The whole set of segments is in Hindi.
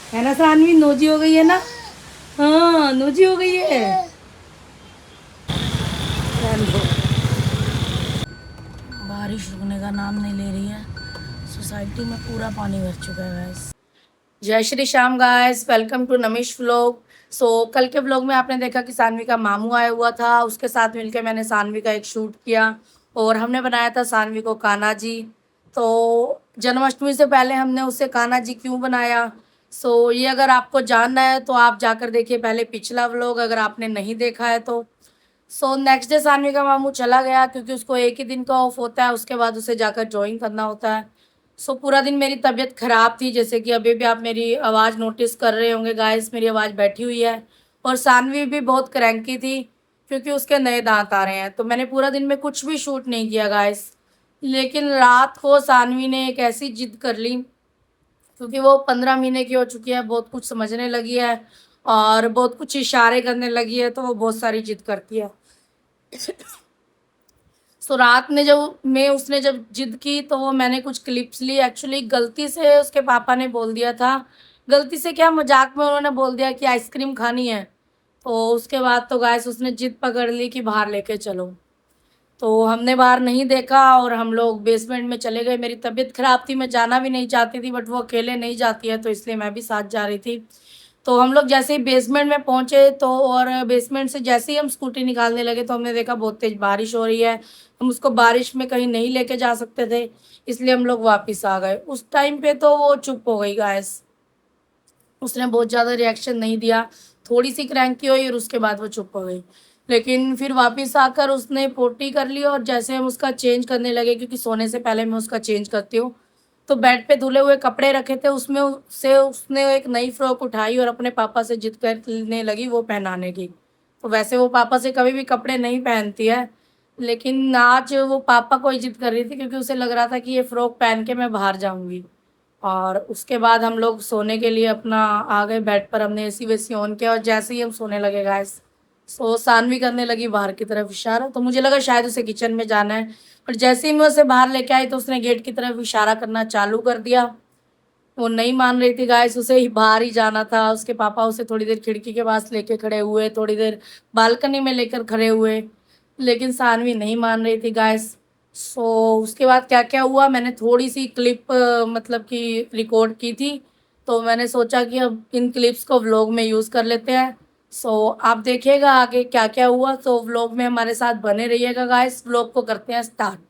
है ना सानवी, नोजी हो गई है ना। हाँ नोजी हो गई है। बारिश रुकने का नाम नहीं ले रही है। सोसाइटी में पूरा पानी भर चुका है गाइस। जय Shri Shyam guys, welcome to Namish vlog. कल के व्लॉग में आपने देखा कि सानवी का मामू आया हुआ था, उसके साथ मिलकर मैंने सानवी का एक शूट किया और हमने बनाया था सानवी को कान्हा जी। तो जन्माष्टमी से पहले हमने उससे कान्हा जी क्यों बनाया, ये अगर आपको जानना है तो आप जाकर देखिए पहले पिछला व्लॉग, अगर आपने नहीं देखा है तो। नेक्स्ट डे सानवी का मामू चला गया क्योंकि उसको एक ही दिन का ऑफ होता है, उसके बाद उसे जाकर ड्राइंग करना होता है। पूरा दिन मेरी तबीयत ख़राब थी, जैसे कि अभी भी आप मेरी आवाज़ नोटिस कर रहे होंगे गाइस, मेरी आवाज़ बैठी हुई है। और सानवी भी बहुत क्रैंकी थी क्योंकि उसके नए दांत आ रहे हैं, तो मैंने पूरा दिन में कुछ भी शूट नहीं किया गाइस। लेकिन रात को सानवी ने एक ऐसी जिद कर ली, क्योंकि वो 15 महीने की हो चुकी है, बहुत कुछ समझने लगी है और बहुत कुछ इशारे करने लगी है, तो वो बहुत सारी जिद करती है। रात में उसने जब जिद की तो वो मैंने कुछ क्लिप्स ली। एक्चुअली गलती से उसके पापा ने बोल दिया था, गलती से क्या मजाक में उन्होंने बोल दिया कि आइसक्रीम खानी है। तो उसके बाद तो गाइस उसने जिद पकड़ ली कि बाहर लेके चलो। तो हमने बाहर नहीं देखा और हम लोग बेसमेंट में चले गए। मेरी तबीयत ख़राब थी, मैं जाना भी नहीं चाहती थी, बट वो अकेले नहीं जाती है तो इसलिए मैं भी साथ जा रही थी। तो हम लोग जैसे ही बेसमेंट में पहुंचे तो और बेसमेंट से जैसे ही हम स्कूटी निकालने लगे तो हमने देखा बहुत तेज़ बारिश हो रही है। हम उसको बारिश में कहीं नहीं लेके जा सकते थे, इसलिए हम लोग वापस आ गए। उस टाइम पे तो वो चुप हो गई गाइस, उसने बहुत ज़्यादा रिएक्शन नहीं दिया, थोड़ी सी क्रैंकी हुई और उसके बाद वो चुप हो गई। लेकिन फिर वापस आकर उसने पोटी कर ली और जैसे हम उसका चेंज करने लगे, क्योंकि सोने से पहले मैं उसका चेंज करती हूँ, तो बेड पे धुले हुए कपड़े रखे थे, उसमें से उसने एक नई फ्रॉक उठाई और अपने पापा से जिद करने लगी वो पहनाने की। तो वैसे वो पापा से कभी भी कपड़े नहीं पहनती है, लेकिन आज वो पापा को ही जिद कर रही थी क्योंकि उसे लग रहा था कि ये फ्रॉक पहन के मैं बाहर जाऊंगी। और उसके बाद हम लोग सोने के लिए अपना आ गए बेड पर, हमने एसी वेसी ऑन किया और जैसे ही हम सोने लगे गाइस, सानवी करने लगी बाहर की तरफ इशारा, तो मुझे लगा शायद उसे किचन में जाना है। और जैसे ही मैं उसे बाहर लेके आई तो उसने गेट की तरफ इशारा करना चालू कर दिया। वो नहीं मान रही थी गाइस, उसे ही बाहर ही जाना था। उसके पापा उसे थोड़ी देर खिड़की के पास लेके खड़े हुए, थोड़ी देर बालकनी में लेकर खड़े हुए, लेकिन सानवी नहीं मान रही थी गाइस। उसके बाद क्या क्या हुआ मैंने थोड़ी सी क्लिप मतलब कि रिकॉर्ड की थी, तो मैंने सोचा कि अब इन क्लिप्स को व्लॉग में यूज़ कर लेते हैं। आप देखिएगा आगे क्या क्या हुआ, तो व्लॉग में हमारे साथ बने रहिएगा गाइस। व्लॉग को करते हैं स्टार्ट।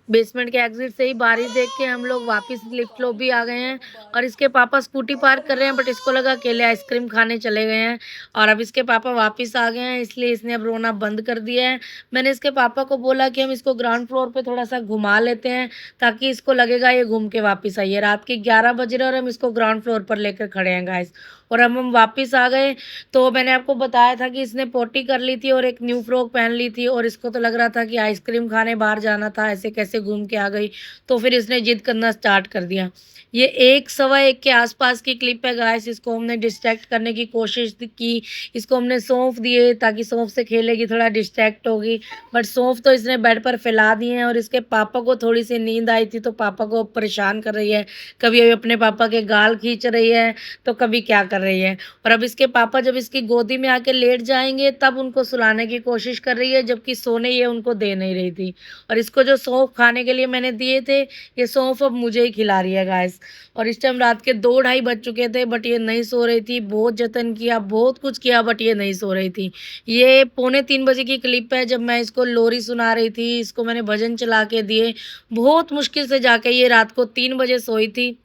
बेसमेंट के एग्जिट से ही बारिश देख के हम लोग वापस लिफ्ट लॉबी आ गए हैं और इसके पापा स्कूटी पार्क कर रहे हैं, बट इसको लगा अकेले आइसक्रीम खाने चले गए हैं। और अब इसके पापा वापस आ गए हैं, इसलिए इसने अब रोना बंद कर दिया है। मैंने इसके पापा को बोला कि हम इसको ग्राउंड फ्लोर पे थोड़ा सा घुमा लेते हैं ताकि इसको लगेगा ये घूम के वापस आई है। रात के 11 बज रहे और हम इसको ग्राउंड फ्लोर पर लेकर खड़े हैं गाइस। और अब हम वापस आ गए। तो मैंने आपको बताया था कि इसने पोटी कर ली थी और एक न्यू फ्रॉक पहन ली थी और इसको तो लग रहा था कि आइसक्रीम खाने बाहर जाना था, ऐसे कैसे घूम के आ गई। तो फिर इसने जिद करना स्टार्ट कर दिया। ये 1 सवा 1 के आसपास की क्लिप है गाइस। इसको हमने डिस्ट्रैक्ट करने की कोशिश की, इसको हमने सौंफ दिए ताकि सौंफ से खेलेगी, थोड़ा डिस्ट्रैक्ट होगी, बट सौंफ तो इसने बेड पर फैला दिए हैं। और इसके पापा को थोड़ी सी नींद आई थी तो पापा को परेशान कर रही है, कभी अभी अपने पापा के गाल खींच रही है तो कभी क्या कर रही है। और अब इसके पापा जब इसकी गोदी में आके लेट जाएंगे तब उनको सुलाने की कोशिश कर रही है, जबकि सोने ये उनको दे नहीं रही थी। और इसको जो सौंफ खाने के लिए मैंने दिए थे, ये सौंफ अब मुझे ही खिला रही है गाइस। और इस टाइम रात के 2 ढाई बज चुके थे, बट ये नहीं सो रही थी। बहुत जतन किया, बहुत कुछ किया, बट ये नहीं सो रही थी। ये पौने 3 बजे की क्लिप है, जब मैं इसको लोरी सुना रही थी, इसको मैंने भजन चला के दिए। बहुत मुश्किल से जाके ये रात को 3 बजे सोई थी।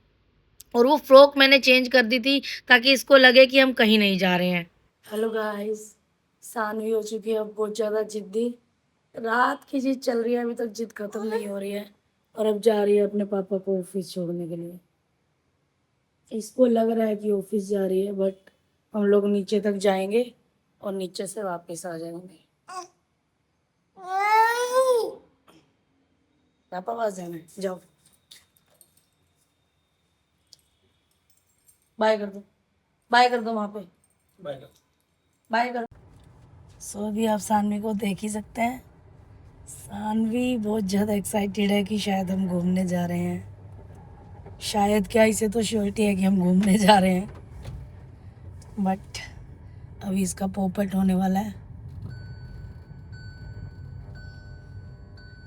और वो फ्रॉक मैंने चेंज कर दी थी ताकि इसको लगे कि हम कहीं नहीं जा रहे हैं। हेलो गाइस, सानवी हो चुकी है अब बहुत ज़्यादा जिद्दी। रात की जिद चल रही है, अभी तक जिद खत्म नहीं हो रही है। और अब जा रही है अपने पापा को ऑफिस छोड़ने के लिए। इसको लग रहा है कि ऑफिस जा रही है, बट हम लोग नीचे तक जाएंगे और नीचे से वापस आ जाएंगे। पापा पास जाना है, जाओ बाय कर दो, बाय कर दो वहाँ पे, बाय कर। अभी आप सानवी को देख ही सकते हैं। सानवी बहुत ज़्यादा एक्साइटेड है कि शायद हम घूमने जा रहे हैं। शायद क्या, इसे तो श्योरिटी है कि हम घूमने जा रहे हैं, बट अभी इसका पोपट होने वाला है।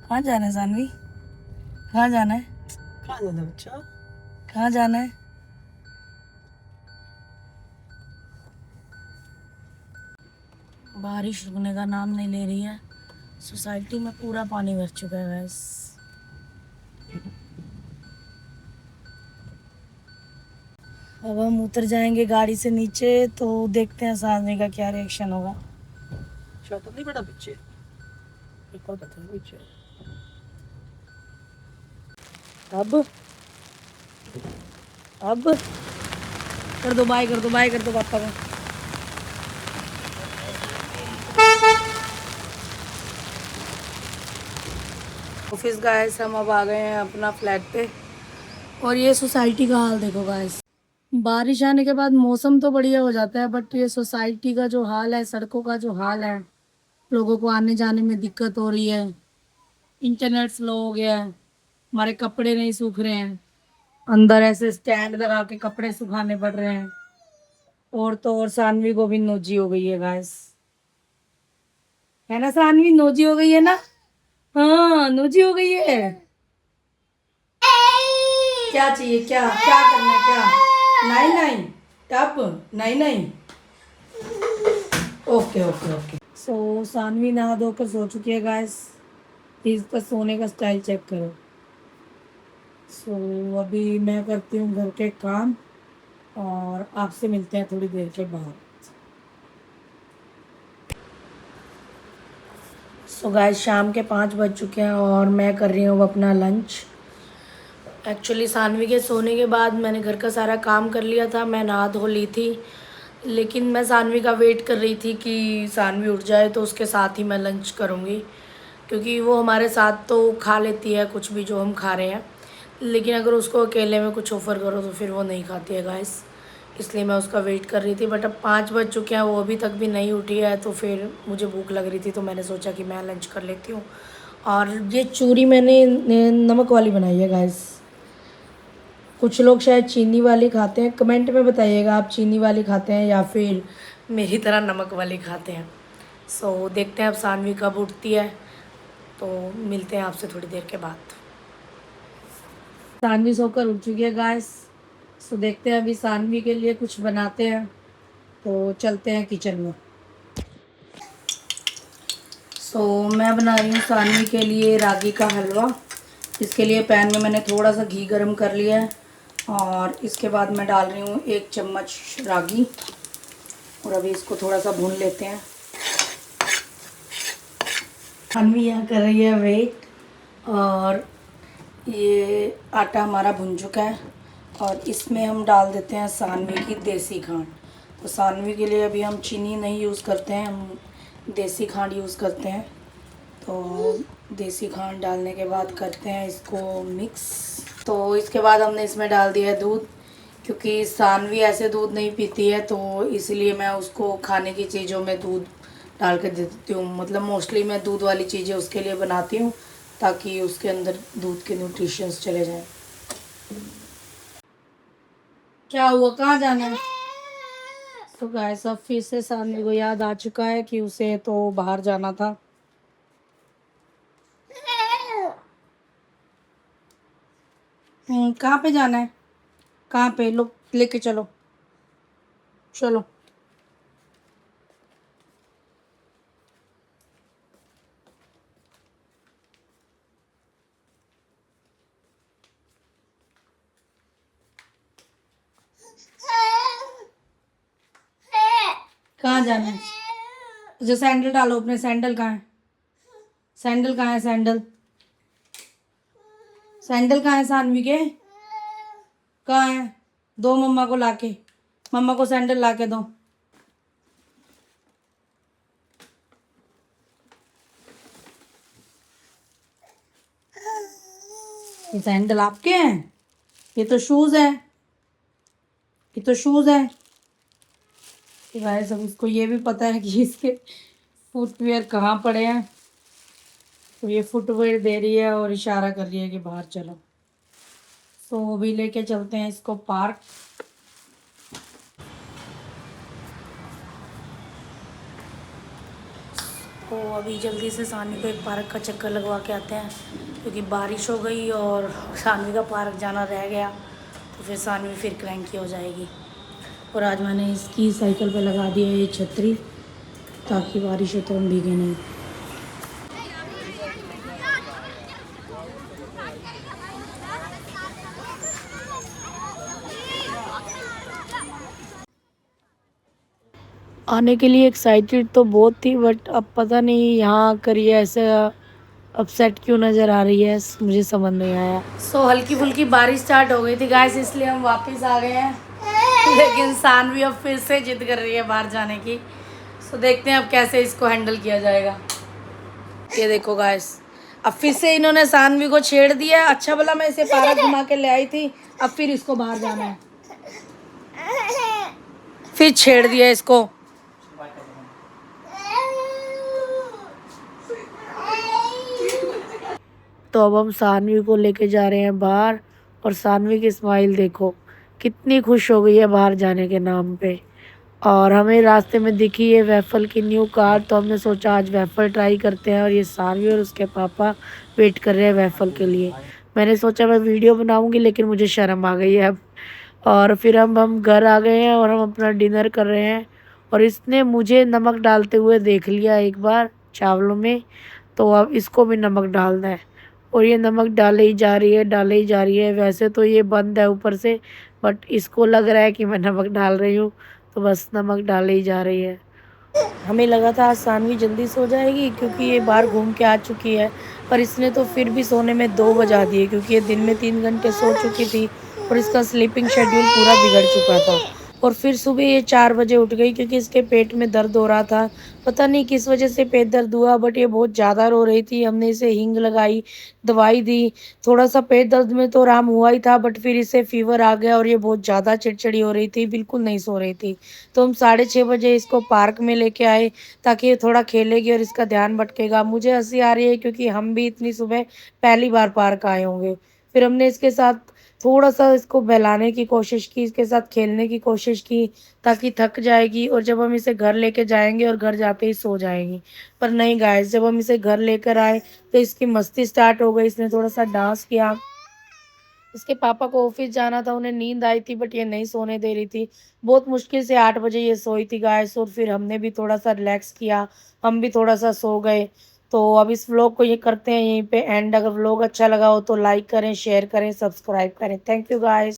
कहाँ जाना है सानवी? कहाँ जाना है? कहाँ जाना है बच्चा? कहाँ जाना है? बारिश रुकने का नाम नहीं ले रही है। सोसाइटी में पूरा पानी भर चुका है गैस। अब हम उतर जाएंगे गाड़ी से नीचे, तो देखते हैं सानवी का क्या रिएक्शन होगा। तो नहीं बेटा पीछे, पीछे। अब कर दो बाय, कर दो बाय, कर दो पापा का। ऑफिस गाइस, हम अब आ गए हैं अपना फ्लैट पे, और ये सोसाइटी का हाल देखो गाइस। बारिश आने के बाद मौसम तो बढ़िया हो जाता है, बट ये सोसाइटी का जो हाल है, सड़कों का जो हाल है, लोगों को आने जाने में दिक्कत हो रही है। इंटरनेट स्लो हो गया है, हमारे कपड़े नहीं सूख रहे हैं, अंदर ऐसे स्टैंड लगा के कपड़े सुखाने पड़ रहे हैं। और तो और सानवी को भी नोजी हो गई है गाइस, है ना सानवी? नोजी हो गई है ना? हाँ नोजी हो गई है। क्या चाहिए? क्या क्या करना है? क्या? नहीं नहीं, टप नहीं नहीं। Okay okay okay. So Saanvi नहा धोकर सो चुकी है गाइस। इसका सोने का स्टाइल चेक करो। सो अभी मैं करती हूँ घर के काम, और आपसे मिलते हैं थोड़ी देर के बाद। सो गाइस, शाम के 5 बज चुके हैं और मैं कर रही हूँ अपना लंच। एक्चुअली सानवी के सोने के बाद मैंने घर का सारा काम कर लिया था, मैं नहा धो ली थी, लेकिन मैं सानवी का वेट कर रही थी कि सानवी उठ जाए तो उसके साथ ही मैं लंच करूँगी, क्योंकि वो हमारे साथ तो खा लेती है कुछ भी जो हम खा रहे हैं, लेकिन अगर उसको अकेले में कुछ ऑफ़र करो तो फिर वो नहीं खाती है गाइस। इसलिए मैं उसका वेट कर रही थी, बट अब 5 बज चुके हैं, वो अभी तक भी नहीं उठी है, तो फिर मुझे भूख लग रही थी, तो मैंने सोचा कि मैं लंच कर लेती हूँ। और ये चूरी मैंने नमक वाली बनाई है गाइस। कुछ लोग शायद चीनी वाली खाते हैं, कमेंट में बताइएगा आप चीनी वाली खाते हैं या फिर मेरी तरह नमक वाली खाते हैं। सो देखते हैं अब सानवी कब उठती है, तो मिलते हैं आपसे थोड़ी देर के बाद। सानवी सोकर उठ चुकी है गाइस। सो देखते हैं अभी सानवी के लिए कुछ बनाते हैं, तो चलते हैं किचन में। सो मैं बना रही हूँ सानवी के लिए रागी का हलवा। इसके लिए पैन में मैंने थोड़ा सा घी गरम कर लिया है, और इसके बाद मैं डाल रही हूँ 1 चम्मच रागी, और अभी इसको थोड़ा सा भून लेते हैं। सानवी यहाँ कर रही है वेट, और ये आटा हमारा भुन चुका है, और इसमें हम डाल देते हैं सानवी की देसी खांड। तो सानवी के लिए अभी हम चीनी नहीं यूज़ करते हैं, हम देसी खांड यूज़ करते हैं। तो देसी खांड डालने के बाद करते हैं इसको मिक्स। तो इसके बाद हमने इसमें डाल दिया है दूध, क्योंकि सानवी ऐसे दूध नहीं पीती है, तो इसलिए मैं उसको खाने की चीज़ों में दूध डाल के दे देती हूँ। मतलब मोस्टली मैं दूध वाली चीज़ें उसके लिए बनाती हूँ, ताकि उसके अंदर दूध के न्यूट्रिशंस चले जाएं। क्या हुआ? कहाँ जाना है? तो गाइस, अब फिर से सानवी को याद आ चुका है कि उसे तो बाहर जाना था। कहाँ पे जाना है? कहाँ पे? लोग लेके चलो, चलो। कहाँ जाना है? जो सैंडल डालो अपने, सैंडल कहाँ है? सैंडल कहाँ है? सैंडल, सैंडल कहाँ है सानवी के? कहाँ है? दो मम्मा को लाके, मम्मा को सैंडल लाके दो। ये सैंडल आपके हैं? ये तो शूज़ है, ये तो शूज़ है। तो गाइस, अब इसको ये भी पता है कि इसके फुटवेयर कहाँ पड़े हैं, तो ये फुटवेयर दे रही है और इशारा कर रही है कि बाहर चलो। तो अभी लेके चलते हैं इसको पार्क। तो अभी जल्दी से सानवी को एक पार्क का चक्कर लगवा के आते हैं, क्योंकि बारिश हो गई और सानवी का पार्क जाना रह गया, तो फिर सानवी फिर क्रैंकी हो जाएगी। और आज मैंने इसकी साइकिल पे लगा दी है ये छतरी, ताकि बारिश हो तो हम भीगे नहीं। आने के लिए एक्साइटेड तो बहुत थी, बट अब पता नहीं यहाँ आकर ये ऐसे अपसेट क्यों नज़र आ रही है, मुझे समझ नहीं आया। सो हल्की फुल्की बारिश स्टार्ट हो गई थी गाइस, इसलिए हम वापस आ गए हैं। लेकिन सानवी अब फिर से जिद कर रही है बाहर जाने की। सो देखते हैं अब कैसे इसको हैंडल किया जाएगा। ये देखो गाइस, अब फिर से इन्होंने सानवी को छेड़ दिया। अच्छा भला मैं इसे पार्क घुमा के ले आई थी, अब फिर इसको बाहर जाना है, फिर छेड़ दिया इसको। तो अब हम सानवी को लेके जा रहे हैं बाहर, और सानवी की स्माइल देखो, कितनी खुश हो गई है बाहर जाने के नाम पे। और हमें रास्ते में दिखी है वेफल की न्यू कार, तो हमने सोचा आज वेफल ट्राई करते हैं। और ये सानवी और उसके पापा वेट कर रहे हैं वेफल के लिए। मैंने सोचा मैं वीडियो बनाऊंगी, लेकिन मुझे शर्म आ गई है अब। और फिर हम घर आ गए हैं और हम अपना डिनर कर रहे हैं। और इसने मुझे नमक डालते हुए देख लिया एक बार चावलों में, तो अब इसको भी नमक डालना है। और ये नमक डाले ही जा रही है, डाले ही जा रही है। वैसे तो ये बंद है ऊपर से, बट इसको लग रहा है कि मैं नमक डाल रही हूँ, तो बस नमक डाले ही जा रही है। हमें लगा था आज सानवी जल्दी सो जाएगी, क्योंकि ये बाहर घूम के आ चुकी है, पर इसने तो फिर भी सोने में 2 बजा दिए, क्योंकि ये दिन में 3 घंटे सो चुकी थी और इसका स्लीपिंग शेड्यूल पूरा बिगड़ चुका था। और फिर सुबह ये 4 बजे उठ गई, क्योंकि इसके पेट में दर्द हो रहा था। पता नहीं किस वजह से पेट दर्द हुआ, बट ये बहुत ज़्यादा रो रही थी। हमने इसे हींग लगाई, दवाई दी, थोड़ा सा पेट दर्द में तो आराम हुआ ही था, बट फिर इसे फीवर आ गया और ये बहुत ज़्यादा चिड़चिड़ी हो रही थी, बिल्कुल नहीं सो रही थी। तो हम 6:30 बजे इसको पार्क में लेके आए, ताकि ये थोड़ा खेलेगी और इसका ध्यान भटकेगा। मुझे हंसी आ रही है, क्योंकि हम भी इतनी सुबह पहली बार पार्क आए होंगे। फिर हमने इसके साथ थोड़ा सा इसको बहलाने की कोशिश की, इसके साथ खेलने की कोशिश की, ताकि थक जाएगी और जब हम इसे घर लेके जाएंगे और घर जाते ही सो जाएगी। पर नहीं गाइस, जब हम इसे घर लेकर आए तो इसकी मस्ती स्टार्ट हो गई। इसने थोड़ा सा डांस किया। इसके पापा को ऑफिस जाना था, उन्हें नींद आई थी, बट ये नहीं सोने दे रही थी। बहुत मुश्किल से 8 बजे ये सोई थी गाइस, और फिर हमने भी थोड़ा सा रिलैक्स किया, हम भी थोड़ा सा सो गए। तो अब इस व्लॉग को ये करते हैं यहीं पे एंड। अगर व्लॉग अच्छा लगा हो तो लाइक करें, शेयर करें, सब्सक्राइब करें। Thank you guys.